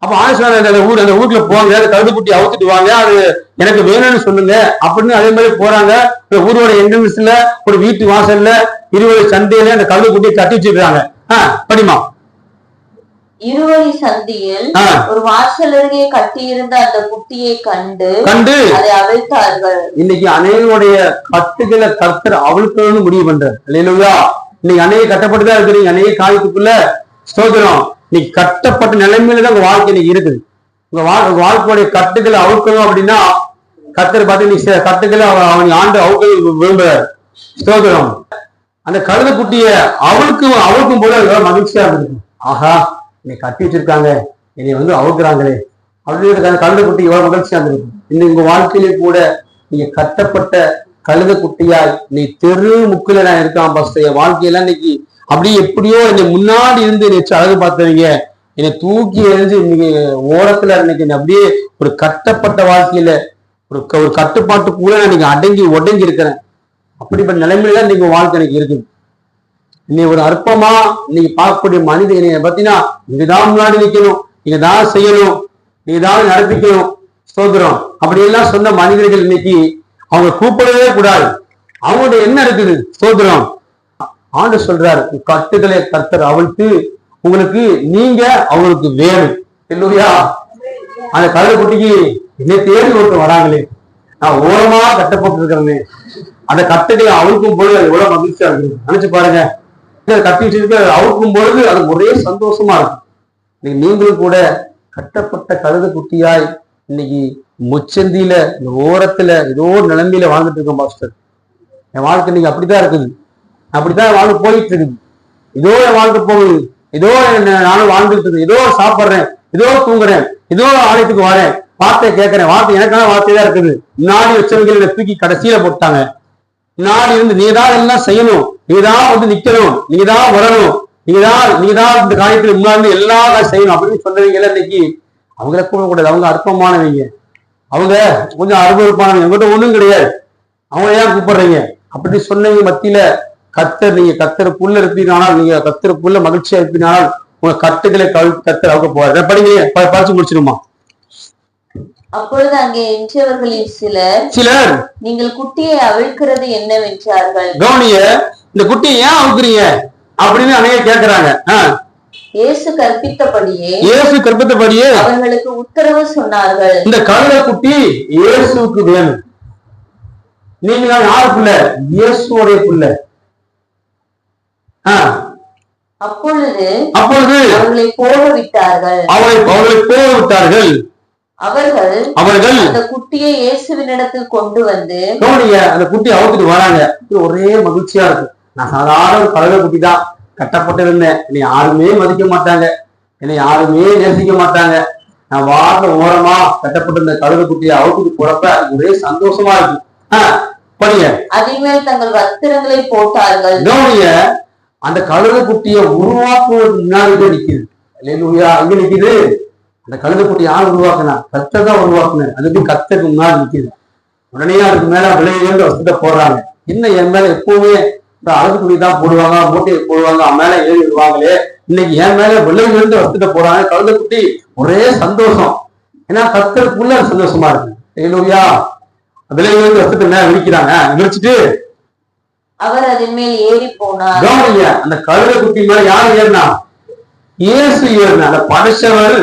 அப்ப ஆசிரியர் அந்த ஊருக்குள்ள போவாங்க, கழுதை குட்டி அவுத்துட்டு வாங்க, அது எனக்கு வேணும்னு சொல்லுங்க அப்படின்னு அதே மாதிரி போறாங்க. ஊரோட என்ட்ரன்ஸ்ல ஒரு வீட்டு வாசல்ல இருவழி சந்தையில அந்த கழுதை குட்டியை கட்டி வச்சிருக்காங்க. படிமா. இருவழி சந்தையில் ஒரு வாசல் அருகே கட்டியிருந்த அந்த குட்டியை கண்டு அதை அவிழ்த்தார்கள். இன்னைக்கு அநேகருடைய கட்டுகளை கர்த்தர் அவிழ்க்கணும்னு முடிவு பண்றாரு. அல்லேலூயா. இன்னைக்கு அநேக கட்டப்பட்டுதான் இருக்கிறீங்க, அநேக காரியத்துக்குள்ள. ஸ்தோத்திரம். நீ கட்டப்பட்ட நிலைமையில தான் உங்க வாழ்க்கை இன்னைக்கு இருக்குது. உங்க வாழ்க்கையுடைய கட்டுகளை அவுக்கணும் அப்படின்னா கர்த்தர் பார்த்து நீ கட்டுகளை அவன் ஆண்டு அவுக்க விரும்புறாரு. ஸ்தோத்திரம். அந்த கழுதை குட்டிய அவுக்கும் போது மகிழ்ச்சியா இருக்கு. ஆஹா, என்னை கட்டி வச்சிருக்காங்க, என்னை அவுக்குறாங்களே அப்படின்னு கழுதை குட்டி எவ்வளவு மகிழ்ச்சியா இருந்திருக்கும். இன்னும் உங்க வாழ்க்கையிலே கூட நீங்க கட்டப்பட்ட கழுதை குட்டியாய் நீ தெரு முக்குல நான் இருக்கான் பஸ்ட். என் வாழ்க்கையெல்லாம் இன்னைக்கு அப்படியே எப்படியோ என்னை முன்னாடி இருந்து என்னை அழகு பார்த்தவங்க என்னை தூக்கி எறிஞ்சு இன்னைக்கு ஓரத்துல இன்னைக்கு அப்படியே ஒரு கட்டப்பட்ட வாழ்க்கையில ஒரு கட்டுப்பாட்டுக்குள்ள நான் நீங்க ஒடங்கி இருக்கிறேன். அப்படிப்பட்ட நிலைமையில நீங்க வாழ்க்கை எனக்கு இருக்குது. நீ ஒரு அற்பமா நீங்க பார்க்கக்கூடிய மனிதனை பார்த்தீங்கன்னா இங்கதான் முன்னாடி நிக்கணும், நீங்க தான் செய்யணும், நீங்க தான் நடப்பிக்கணும், ஸ்தோத்திரம் அப்படி எல்லாம் சொன்ன மனிதர்கள் இன்னைக்கு அவங்க கூப்பிடவே கூடாது. அவங்களுடைய என்ன இருக்குது? ஸ்தோத்திரம். ஆண்டு சொல்றாரு, கட்டுகளை கர்த்தர் அவிழ்த்து உங்களுக்கு நீங்க அவங்களுக்கு வேணும். இல்லையா? அந்த கழுதை குட்டிக்கு என்னை தேடி ஒருத்தர் வராங்களே, நான் ஓரமா கட்டப்பட்டு இருக்கிறேன்னு அந்த கட்டுகளை அவிழ்க்கும் பொழுது அது எவ்வளவு மகிழ்ச்சியா இருக்குது. நினைச்சு பாருங்க. கட்டி வச்சிருக்க அவுக்கும் பொழுது அது ஒரே சந்தோஷமா இருக்கும். இன்னைக்கு நீங்களும் கூட கட்டப்பட்ட கழுதை குட்டியாய் இன்னைக்கு முச்சந்தியில இந்த ஓரத்துல ஏதோ ஒரு நிலைமையில வாழ்ந்துட்டு இருக்கோம் பாஸ்டர். என் வாழ்க்கை இன்னைக்கு அப்படித்தான் இருக்குது, அப்படித்தான் வாழ்க்கை போயிட்டு இருக்குது. ஏதோ என் வாழ்க்கை போகுது, ஏதோ நானும் வாழ்ந்துட்டு இருக்கு, ஏதோ சாப்பிட்றேன், ஏதோ தூங்குறேன், ஏதோ ஆலயத்துக்கு வரேன், வார்த்தையை கேட்கறேன், வார்த்தை எனக்கான வார்த்தையா இருக்குது. முன்னாடி வச்சவங்களை தூக்கி கடைசியில போட்டாங்க. முன்னாடி இருந்து நீதான் எல்லாம் செய்யணும், நீதான் வந்து நிக்கணும், நீதான் வரணும், நீதான் இந்த காரியத்துல முன்னாடி எல்லா செய்யணும் அப்படின்னு சொன்னவங்க இன்னைக்கு அவங்கள கூட அவங்க அற்பமானவங்க, அவங்க கொஞ்சம் அருவருப்பானவங்க, எங்கிட்ட ஒண்ணும் கிடையாது, அவங்கள ஏன் கூப்பிடுறீங்க அப்படி சொன்னவங்க மத்தியில கர்த்தர் நீங்க கர்த்தருக்குள்ள இருப்பீங்கனால், நீங்க கர்த்தருக்குள்ள மகிழ்ச்சியா இருப்பீங்கனால் உங்க கட்டுகளை கர்த்தர் அவங்க போவார். படிங்க, படிச்சு முடிச்சிருமா. அப்பொழுது அங்கே எஞ்சியவர்களில் சிலர் நீங்கள் குட்டியை அவிழ்க்கிறது என்னவென்றார்கள். கவனிய, இந்த குட்டியை ஏன் அவுக்குறீங்க அப்படின்னு அநேக கேட்கிறாங்க. இயேசு கற்பித்தபடியே அவர்களுக்கு உத்தரவு சொன்னார்கள். இந்த கழுதை குட்டி இயேசுவுக்கு வேணும். நீங்க யாரு பிள்ளை? இயேசுவோடைய பிள்ளை. அப்பொழுது அவர்களை போக விட்டார்கள். அவர்கள் அந்த குட்டியை இயேசுவினிடத்தில் கொண்டு வந்து அந்த குட்டியை அவுத்துட்டு வராங்க. ஒரே மகிழ்ச்சியா இருக்கு. நான் சாதாரண ஒரு கழுதை குட்டி தான், கட்டப்பட்டு இருந்தேன், என்னை யாருமே மதிக்க மாட்டாங்க, என்னை யாருமே நேசிக்க மாட்டாங்க. நான் வார ஓரமா கட்டப்பட்டு இந்த கழுதை குட்டியை அவுத்துட்டு போறப்ப ஒரே சந்தோஷமா இருக்கு. படிங்க. அதின்மேல் தங்கள் வஸ்திரங்களை போட்டார்கள். கவனிய, அந்த கழுதை குட்டியை உருவாக்குவதற்கு முன்னாடி நிக்குது. இங்க நிக்குது. அந்த கழுதை குட்டி யார் உருவாக்குனா? கர்த்தர் தான் உருவாக்குனார். அதுக்கு கர்த்தருக்கு முன்னாடி நிக்குது. உடனே அதுக்கு மேல விளையாண்டு வசத்தை போடுறாங்க. என்ன என் மேல எப்பவுமே அழகு துணி தான் போடுவாங்க, மூட்டையை போடுவாங்க, மேல ஏறி விடுவாங்களே, இன்னைக்கு என் மேல விளையாண்டு வசத்தை போடுறாங்க. கழுதை குட்டி ஒரே சந்தோஷம். ஏன்னா கர்த்தருக்குள்ள சந்தோஷமா இருக்கு. ஏலூயா, விளையாண்டு வசத்தை மேல விரிக்கிறாங்க. விரிச்சுட்டு அவர் அதன் மேல் ஏறி போனார். கவனிங்க, அந்த கழுதை குட்டி மேல யார் ஏறினா? இயேசு ஏறினா. அந்த படைச்சவர்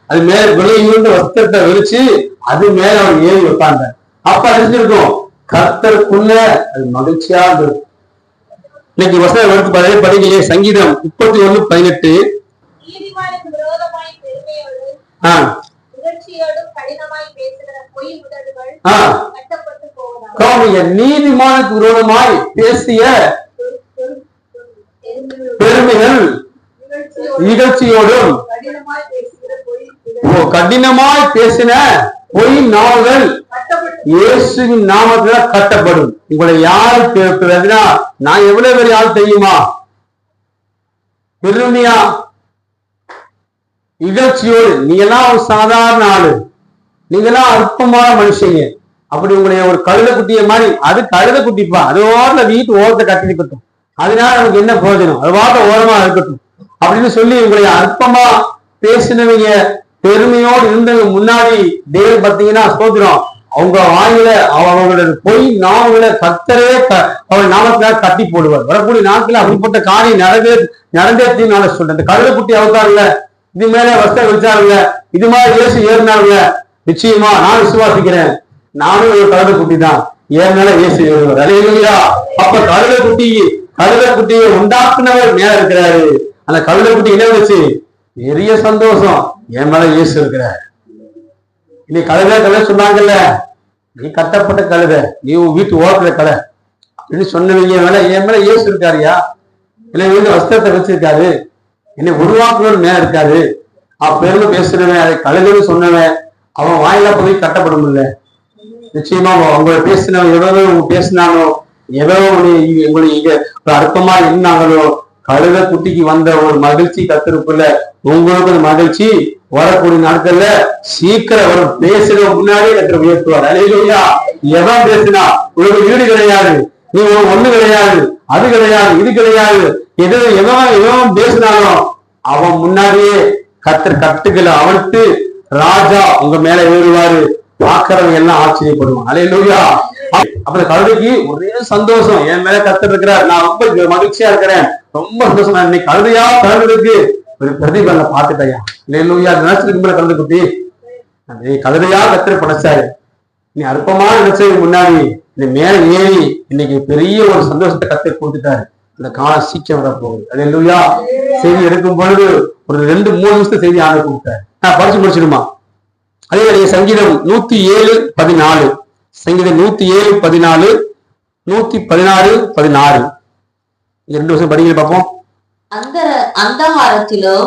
அது மேல விளையாண்டு வஸ்திரத்தை விரிச்சு அது மேல அவர் ஏறி வைப்பாங்க. அப்ப அறிஞ்சிருக்கும் கர்த்தருக்குள்ள அது மகிழ்ச்சியா இருக்கும். இன்னைக்கு வசனம் எடுத்து படிக்கலையே, சங்கீதம் 31:18. நீதிமானுக்கு விரோதமாய் பேசிய பெருமைகள் நிகழ்ச்சியோடும் கடினமாய் பேசின பொய் நாவுகள் இயேசுவின் நாமத்துல கட்டப்படும். உங்களை யாரு பேசுறதுன்னா, நான் எவ்வளவு பெரிய ஆள் தெரியுமா? பெருமையா இகழ்ச்சியோடு, நீங்க எல்லாம் ஒரு சாதாரண ஆளு, நீங்க எல்லாம் அற்பமான மனுஷங்க, அப்படி உங்களுடைய ஒரு கழுதை குட்டிய மாதிரி, அது கழுதை குட்டிப்பா, அது ஓரத்துல வீட்டு ஓரத்தை கட்டி இருக்கட்டும், அதனால நமக்கு என்ன பிரயோஜனம், அது வார்த்தை ஓரமா இருக்கட்டும் அப்படின்னு சொல்லி உங்களுடைய அற்பமா பேசினவங்க, பெருமையோடு இருந்தவங்க முன்னாடி தேவன் பார்த்தீங்கன்னா ஸ்தோத்திரம், அவங்க வாயில அவங்களோட பொய் நாவுகளை கர்த்தரே அவள் நாமத்தினால கட்டி போடுவார். வரக்கூடிய நாட்கள் அப்படிப்பட்ட காரியம் நடந்தேன்னு நான் சொல்றேன். இந்த கழுதை குட்டி அவுத்தாருல, இது மேல வஸ்திரம் வச்சாருல, இது மாதிரி இயேசு ஏறினாருல, நிச்சயமா நான் விசுவாசிக்கிறேன், நானும் ஒரு கழுதை குட்டி தான், என் மேல இயேசு ஏறுவார். அல்லேலூயா. அப்ப கழுதை குட்டியை உண்டாக்குனவர் மேல இருக்கிறாரு. அந்த கழுதை குட்டி என்ன வச்சு நிறைய சந்தோஷம், என் மேல இயேசு இருக்கிறார். நீ கழுதை சொன்னாங்கல்ல, நீ கட்டப்பட்ட கழுதை, நீ வீட்டு ஓட்டுற கடை அப்படின்னு சொன்னவங்க மேல என் மேல இயேசு இருக்காருயா, இல்லை வீட்டு வஸ்திரத்தை வச்சிருக்காரு, என்னை உருவாக்குன்னு மேல இருக்காரு. பெருமை பேசுறவன், அதை கழுதைன்னு சொன்னவன், அவன் வாயில போய் கட்டப்படும் இல்லை. நிச்சயமா உங்களை பேசினவன் எவ்வளவு பேசினானோ, எவ்வளவு உங்களுக்கு இங்க அற்பமா இருந்தாங்களோ, கழுதை குட்டிக்கு வந்த ஒரு மகிழ்ச்சி கத்திருக்குள்ள உங்களுக்கு மகிழ்ச்சி வரக்கூடிய நாட்கள்ல சீக்கிரம் வரும். பேசுற முன்னாடியே கத்திர உயர்த்துவார். அல்லேலூயா. எவன் பேசினா உங்களுக்கு வீடு கிடையாது, நீ ஒண்ணு கிடையாது, அது கிடையாது, இது கிடையாது. எவன் பேசினாலும் அவன் முன்னாடியே கர்த்தர் கட்டுகளை அவிழ்த்து ராஜா உங்க மேல ஏறுவாரு. பார்க்கிறவங்க எல்லாம் ஆச்சரியப்படுவான். அல்லேலூயா. அப்ப கழுதைக்கு ஒரே சந்தோஷம், என் மேல கர்த்தர் இருக்கிறார், நான் ரொம்ப மகிழ்ச்சியா இருக்கிறேன், ரொம்ப சந்தோஷம். இன்னைக்கு கழுதையா கழுதுக்கு ஒரு பிரதிபலனை பார்த்துட்டயா. அல்லேலூயா. நினைச்சிருக்கு மேல கழுது குட்டி கழுதையா கர்த்தர் படைச்சாரு. நீ அற்பமா நினைச்சதுக்கு முன்னாடி இந்த மேல ஏறி இன்னைக்கு பெரிய ஒரு சந்தோஷத்தை கர்த்தர் கொடுத்துட்டாரு. இந்த காலம் சீக்கிரம் வரப்போகுது. அல்லேலூயா. செய்தி எடுக்கும் பொழுது ஒரு 2-3 நிமிஷம் செய்தி ஆண்டு கொடுத்தாரு. நான் படிச்சு முடிச்சிடுமா? அதே சங்கீதம் 107:14, சங்கீதம் 107:14, 116:16 2 வருஷம் படிக்க பார்ப்போம். அந்தகாரத்திலும்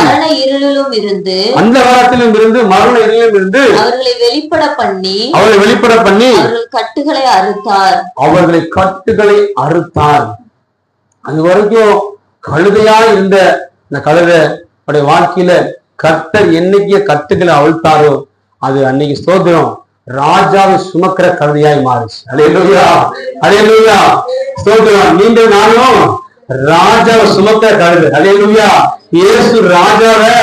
மரண இருளிலும் இருந்து அவர்களை வெளிப்பட பண்ணி அவர்கள் கட்டுகளை அறுத்தார். அது வரைக்கும் கழுதையா இருந்த இந்த கழுதை வாழ்க்கையில கர்த்தர் என்னைக்கு கட்டுகளை அவிழ்த்தாரோ அது அன்னைக்கு ஸ்தோத்திரம் ராஜாவை சுமக்கிற கழுதையாய் மாறுச்சு. அல்லேலூயா. அல்லேலூயா. ஸ்தோத்திரம். நீங்கள் நானும் ராஜாவை சுமக்கிற கழுதை. அல்லேலூயா. இயேசு ராஜாவை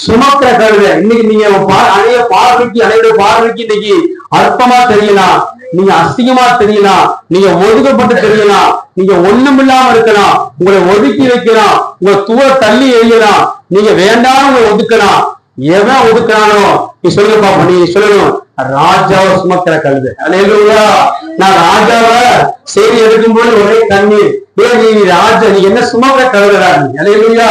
சுமக்கிற கழுதை. இன்னைக்கு நீங்க அனைவருடைய பார்வைக்கு இன்னைக்கு அற்பமா தெரியலாம், நீங்க அசிங்கமா தெரியலாம், நீங்க ஒதுக்கப்பட்டு தெரியலாம், நீங்க ஒண்ணுமில்லாம இருக்கலாம், உங்களை ஒதுக்கி வைக்கலாம், உங்களை தூர தள்ளி எறியலாம், நீங்க வேண்டாம் உங்களை ஒதுக்கலாம். எவன் ஒதுக்குறானோ நீ சொல்லுங்க பாப்பா, நீ சொல்லணும் ராஜாவை சுமக்கிற கழுதை. அல்லேலூயா. நான் ராஜாவை செய்தி எடுக்கும்போது ஒரே கண்ணீர், நீ ராஜா, நீ என்ன சுமக்கிற கழுதைடா நீ. அல்லேலூயா.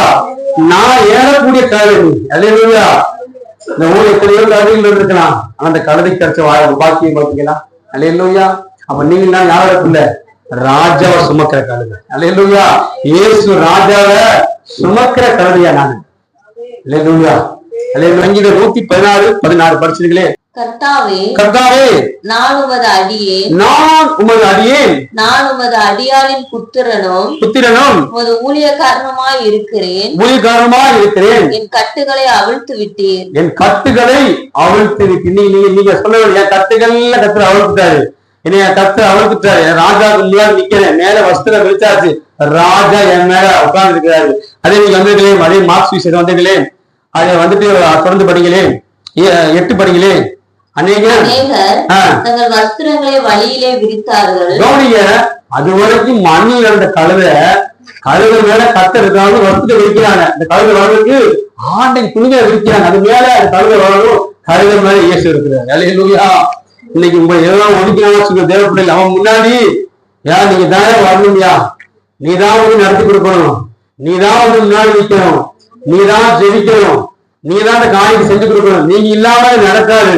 நான் ஏறக்கூடிய கழுதை நீ. அல்லேலூயா. இந்த ஊர் எத்தனையோ கழுதைகள் இருக்கலாம், அந்த கழுதை கிடைச்ச பாக்கியம் பார்த்தீங்களா? அல்லேலூயா. அப்ப நீங்க நான் யாரோட பிள்ளை? ராஜாவை சுமக்கிற கழுதை. அல்லேலூயா. இயேசு ராஜாவை சுமக்கிற கழுதையா நான். அல்லேலூயா. சங்கீதம் 116:16 படிச்சிருக்கீங்களே. கர்த்தாவே நான் உமது அடியேன், நான் உமது அடியாளின் புத்திரனும் உமது ஊழியக்காரனுமாய் இருக்கிறேன். என் கட்டுகளை அவிழ்த்து விட்டீர். நீங்க சொல்ல என் கட்டுகள்ல கர்த்தர் அவிழ்த்துட்டாரு. என்னைய கர்த்தர் அவிழ்த்துட்டாரு. ராஜாவுக்கு முன்னாடி நிக்கிறேன், மேல வஸ்திரம் விரிச்சாச்சு, ராஜா என் மேல உட்கார்ந்து இருக்கிறாரு. அதே நீங்க வந்திருக்கலேன், அதே மார்க்ஸ் விஷயம் வந்திருக்கலேன், அதை வந்துட்டு தொடர்ந்து படிங்களேன், 8 படிங்களேன். அது வரைக்கும் மண்ணில் இருந்த கழுதை மேல கர்த்தர் இருக்காங்க, வஸ்திரத்தை விரிக்கிறாங்க. இந்த கழுதை வளர்க்கு ஆண்டை துணிகளை விரிக்கிறாங்க, அது மேல கழுதை வளரும், கழுதை மேல இயேசு இருக்கிறார். அல்லேலூயா. இன்னைக்கு உங்களை எவ்வளவு ஒதுக்கினாலும் தேவைப்படல, அவன் முன்னாடி ஏன் நீங்க தானே வரணும்யா, நீதான் வந்து நடத்தி கொடுக்கணும், நீதான் வந்து முன்னாடி நிற்கணும், நீதான் ஜெயிக்கணும், நீதான் அந்த காரியத்தை செஞ்சு கொடுக்கணும், நீங்க இல்லாம நடக்காது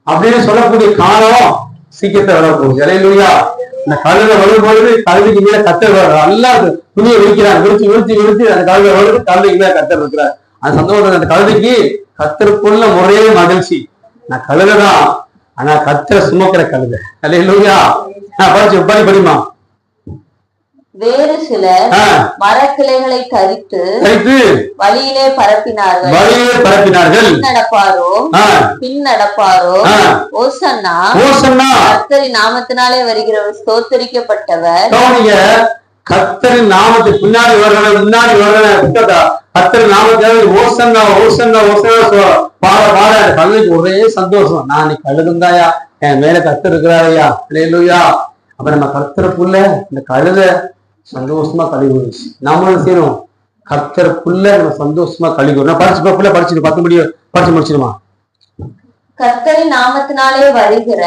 அப்படின்னு சொல்லக்கூடிய காலம் சீக்கிரத்தை வரப்போகுது. அல்லேலூயா. இந்த கழுதை வரும்பொழுது கழுதைக்கு மேல கர்த்தர் நல்லா துணியை விரிக்கிறார், விரிச்சு அந்த கழுதை வருது, கழுதைக்கு மேல கர்த்தர் இருக்கிறார். அந்த சந்தோஷம் அந்த கழுதைக்கு கர்த்தருக்குள்ள ஒரே மகிழ்ச்சி, நான் கழுதைதான் ஆனா கர்த்தரை சுமக்கிற கழுதை. அல்லேலூயா. படிமா. வேறு சிலர் மரக்கிளைகளை கரித்து வழியிலே பரப்பினார்கள். பின் நடப்பாரோ ஓசன்னா கர்த்தரின் நாமத்தினாலே வருகிறவர் ஸ்தோத்தரிக்கப்பட்டவர். கர்த்தரின் நாமத்துக்கு பின்னாடி முன்னாடி கர்த்தரின் நாமத்தினால ஓசன்னா ஓசன்னா ஓசன்னா பாட கழுதைக்கு ஒரே சந்தோஷம், நான் இன்னைக்கு கழுதுந்தாயா, என் மேல கர்த்தர் இருக்கிறாரையா. அல்லேலூயா. அப்ப நம்ம கர்த்தருக்குள்ள இந்த கழுதை சந்தோஷமா கழிவுச்சு. நம்மளும் செய்யணும் கர்த்தருக்குள்ள நம்ம சந்தோஷமா கழிவு. நான் படிச்சு 10 மணி படிச்சு முடிச்சிருமா? கர்த்தரின் நாமத்தினாலே வருகிற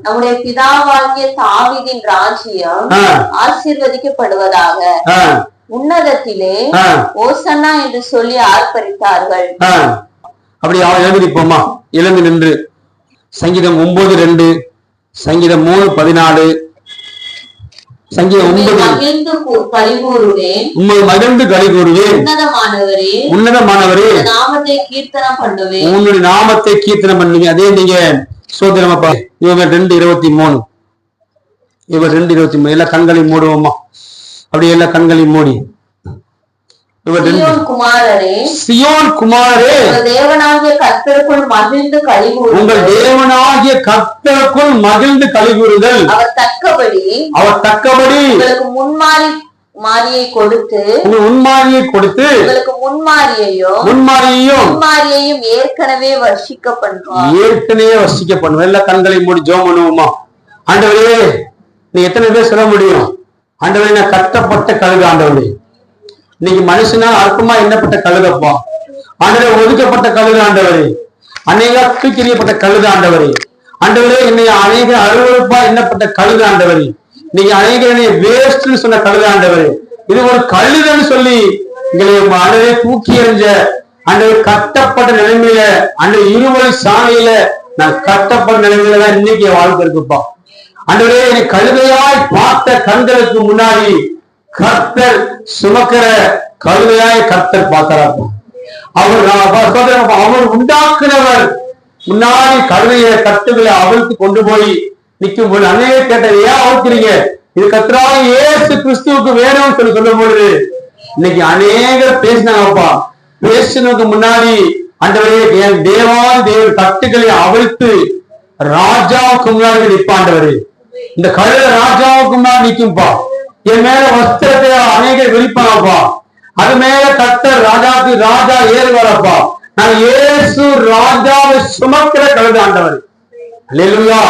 நம்முடைய பிதாவாகிய தாவீதின் ராஜ்யம் ஆசீர்வதிக்கப்படுவதாக. உன்னதத்திலே ஓசன்னா என்று சொல்லி ஆர்ப்பரித்தார்கள். அப்படி எழுந்திருப்போமா? எழுந்து நின்று சங்கீதம் 9:2, சங்கீதம் 3:14, சங்கீதம் 9 மகிழ்ந்து களி கூறுவேன், உன்னதமானவரே நாமத்தை கீர்த்தனம் பண்ணுவேன், உன்னுடைய நாமத்தை கீர்த்தனம் பண்ணுவீங்க. அதே நீங்க சோதனமாப்பா. இவங்க 2:23, இவர் 2:23. எல்லா கண்களையும் மூடுவோமா? அப்படி எல்லா கண்களையும் மூடி சீயோன் குமாரரே, சியோன் குமாரரே, உங்கள் தேவனாகிய கர்த்தருக்குள் மகிழ்ந்து களிகூறுங்கள். உங்கள் தேவனாகிய கர்த்தருக்குள் மகிழ்ந்து களிகூறுதல். அவர் தக்கபடி உங்களுக்கு முன்மாரியை கொடுத்து, உங்களுக்கு முன்மாரியையும் ஏற்கனவே வர்ஷிக்க பண்ணுவார். எல்லா கண்களை மூடி ஜெபம் பண்ணுவோமா? ஆண்டவரே, நீ எத்தனை பேர் சொல்ல முடியும்? ஆண்டவரே, நான் கட்டப்பட்ட கழுகு. ஆண்டவரே, இன்னைக்கு மனுஷனால் அற்பமா எண்ணப்பட்ட கழுகப்பா. ஆண்டவரே, ஒதுக்கப்பட்ட கழுகு. ஆண்டவரே, அநேக தூக்கிறியப்பட்ட கழுகு. ஆண்டவரே, ஆண்டவரே, என்னை அநேக அலுவலப்பா எண்ணப்பட்ட கழுகு. ஆண்டவரே, நீங்க அநேக வேஸ்ட்னு சொன்ன கழுகு. ஆண்டவரே, இது ஒரு கழுகுன்னு சொல்லி எங்களை ஆண்டவரே தூக்கி எறிஞ்ச ஆண்டவர் கட்டப்பட்ட நிலைமையில, அந்த இருவழி சாலையில நான் கட்டப்பட்ட நிலைமையில தான் இன்னைக்கு வாழ்க்கை இருக்குப்பா. ஆண்டவரே, என்னை கழுதையாய் பார்த்த கண்களுக்கு முன்னாடி கர்த்தர் சுமக்கிற கழுதையாய் கர்த்தர் பார்க்கிறார். அவர் உண்டாக்குனவர் முன்னாடி கழுதைய கட்டுகளை அவிழ்த்து கொண்டு போய் நிற்கும் போது அநேக கேட்ட, ஏன் அவுக்கிறீங்க? இது கர்த்தராக இயேசு கிறிஸ்துவுக்கு வேணும்னு சொல்லி சொல்லும் பொழுது இன்னைக்கு அநேகர் பேசினாங்கப்பா. பேசினதுக்கு முன்னாடி ஆண்டவரே, என் தேவான் தேவன் கட்டுகளை அவிழ்த்து ராஜாவுக்கு முன்னாடி நிற்பாண்டவரே. இந்த கழுத ராஜாவுக்கு முன்னாடி நிற்கும்பா. என் மேல வஸ்திரத்தை அநேகர் விழிப்பாங்கப்பா. அது மேல கர்த்தர் ராஜாவுக்கு ராஜா ஏறுவாரப்பா. நான் இயேசு ராஜாவை சுமக்கிற கழுத. ஆண்டவர் அல்லேலூயா.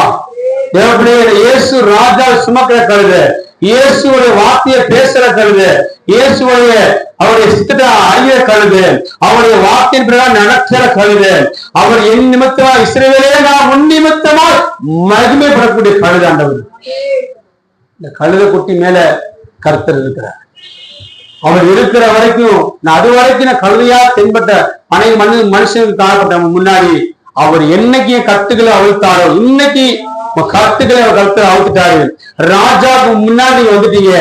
இயேசு ராஜாவை சுமக்கிற கழுத, இயேசுடைய வார்த்தையை பேசுற கழுத, இயேசுடைய அவருடைய சித்தத்தை அறிய கழுத, அவருடைய வார்த்தையின் பிரகாரம் நடக்கிற கழுத, அவர் என் நிமித்தமா இஸ்ரவேலே நான் உன் நிமித்தமா மகிமைப்படக்கூடிய கழுத. ஆண்டவர், இந்த கழுத குட்டி மேல கர்த்தர் இருக்கிறார். அவர் இருக்கிற வரைக்கும் நான் அது வரைக்கும் நான் கழுதையா தென்பட்ட அனைத்து மனுஷனுக்கு காணப்பட்ட முன்னாடி அவர் என்னைக்கு கட்டுகளை அவிழ்த்தாரோ இன்னைக்கு கட்டுகளை அவர் கருத்து அவுத்துட்டாரு. ராஜாவுக்கு முன்னாடி வந்துட்டீங்க.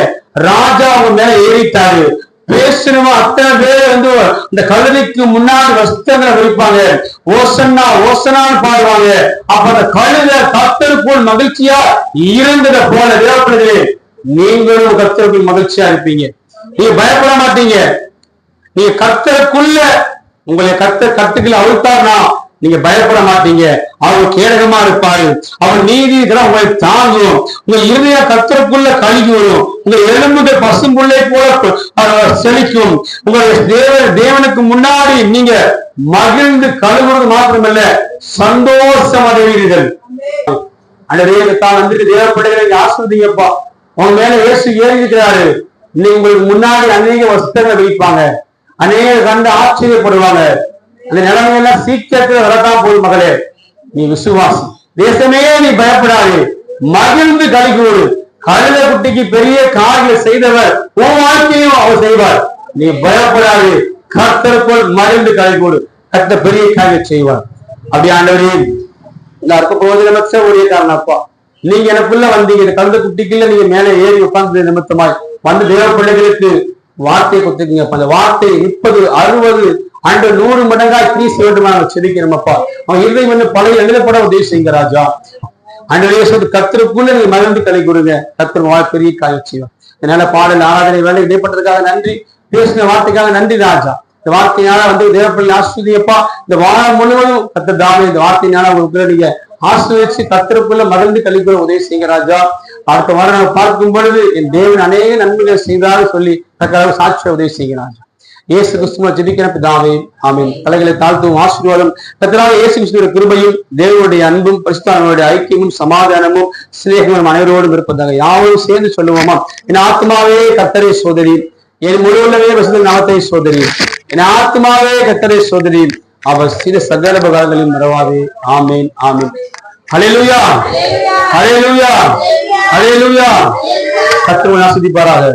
ராஜா அவங்க மேல ஏறிட்டாரு. பேசணுமா அத்தனை பேர் வந்து இந்த கழுதைக்கு முன்னாடி வஸ்திரங்களை விரிப்பாங்க. ஓசன்னா ஓசனான்னு பாடுவாங்க. அப்ப அந்த கழுத கர்த்தருக்குள் மகிழ்ச்சியா இருந்ததை போல தேவப்படுது. நீங்களும் கர்த்தருக்குள் மகிழ்ச்சியா இருப்பீங்க. நீங்க பயப்பட மாட்டீங்க. நீங்க கர்த்தருக்குள்ள உங்களை கர்த்தர் கட்டுக்களை அவிழ்த்தார்னா நீங்க பயப்பட மாட்டீங்க. அவர் கேடகமா இருப்பாரு. அவர் நீதி உங்களை தாங்கும். உங்க இருதய கர்த்தருக்குள்ள கழுகி வரும். உங்க எலும்புகள் பசும்புள்ளை போல செழிக்கும். உங்களுடைய தேவனுக்கு முன்னாடி நீங்க மகிழ்ந்து கழுவுறது மாத்திரமல்ல, சந்தோஷம் அடைவீர்கள். அந்த தான் வந்துட்டு தேவப்படைகளை ஆஸ்வதிங்கப்பா. உங்க மேல இயேசு ஏறி இருக்கிறாரு. இன்னைக்கு உங்களுக்கு முன்னாடி அநேக வஸ்திரங்களை வைப்பாங்க. அநேக கண்டு ஆச்சரியப்படுவாங்க. அந்த நிலைமையெல்லாம் சீக்கிரத்தில் வரத்தான் போய் மகளே, நீ விசுவாசி. தேசமே நீ பயப்படாது, மகிழ்ந்து கலிகூடு. கழுத குட்டிக்கு பெரிய காரியங்களை செய்தவர் உன் வாழ்க்கையும் அவர் செய்வார். நீ பயப்படாது, கர்த்தருக்குள் மகிழ்ந்து கலிகூடு. கர்த்தர் பெரிய காரியம் செய்வார். அப்படி ஆண்டவரே, இந்த அற்ப பிரயோஜனமற்ற ஒரே காரணப்பா, நீங்க எனக்குள்ள வந்தீங்க. இந்த கழுத குட்டிக்குள்ள நீங்க மேல ஏறி உட்கார்ந்து நிமித்தமாய் வந்து தேவ பிள்ளைகளுக்கு வார்த்தை கொடுத்துருக்கீங்க. அந்த வார்த்தை 30, 60 ஆண்டு 100 மடங்காய் கிரீஸ் வேண்டுமா செதுக்கிறோமப்பா. அவன் இருதயம் வந்து பழைய எழுதப்பட உதவி செய்யுங்க ராஜா. ஆண்டு கர்த்தருக்குள்ள நீங்க மகிழ்ந்து கலை கொடுங்க. கர்த்தர் பெரிய காரியம் செய்வார். அதனால பாடல் ஆராதனை வேலை இடைப்பட்டதுக்காக நன்றி. பேசின வார்த்தைக்காக நன்றி ராஜா. இந்த வார்த்தையினால வந்து தேவப்பள்ளி ஆஸ்வதியப்பா. இந்த வாரம் முழுவதும் கர்த்தர் தாமே இந்த வார்த்தையினால உங்களுக்கு நீங்க ஆஸ்வதிச்சு கர்த்தருக்குள்ள மகிழ்ந்து கழிக்கிற உதவி செய்யுங்க ராஜா. அடுத்த வாரம் நம்ம பார்க்கும் பொழுது என் தேவன் அநேக நன்மைகள் செய்தாலும் சொல்லி தக்கதாக சாட்சிய உதவி செய்யுங்க ராஜா. இயேசு கிறிஸ்துவ ஜெபிக்கிற பிதாவே, ஆமென். தலைகளை தாழ்த்தும் ஆசீர்வாதம் கர்த்தராகிய இயேசு கிறிஸ்துவின் கிருபையும் தேவனுடைய அன்பும் பரிசுத்தவான்களுடைய ஐக்கியமும் சமாதானமும் சிநேகமும் அனைவரோடும் இருப்பதாக யாவரும் சேர்ந்து சொல்லுவோமா? என் ஆத்மாவே கர்த்தரை சோதரி, என் முழுவதுமே வசதி நாமத்தை சோதரி, என் ஆத்மாவே கர்த்தரை சோதரி, அவர் சில சகல பகாரங்களையும் மறவாதே. ஆமேன், ஆமேன். ஹல்லேலூயா, ஹல்லேலூயா, ஹல்லேலூயா. கர்த்தர் ஆசீர்வதிப்பாராக.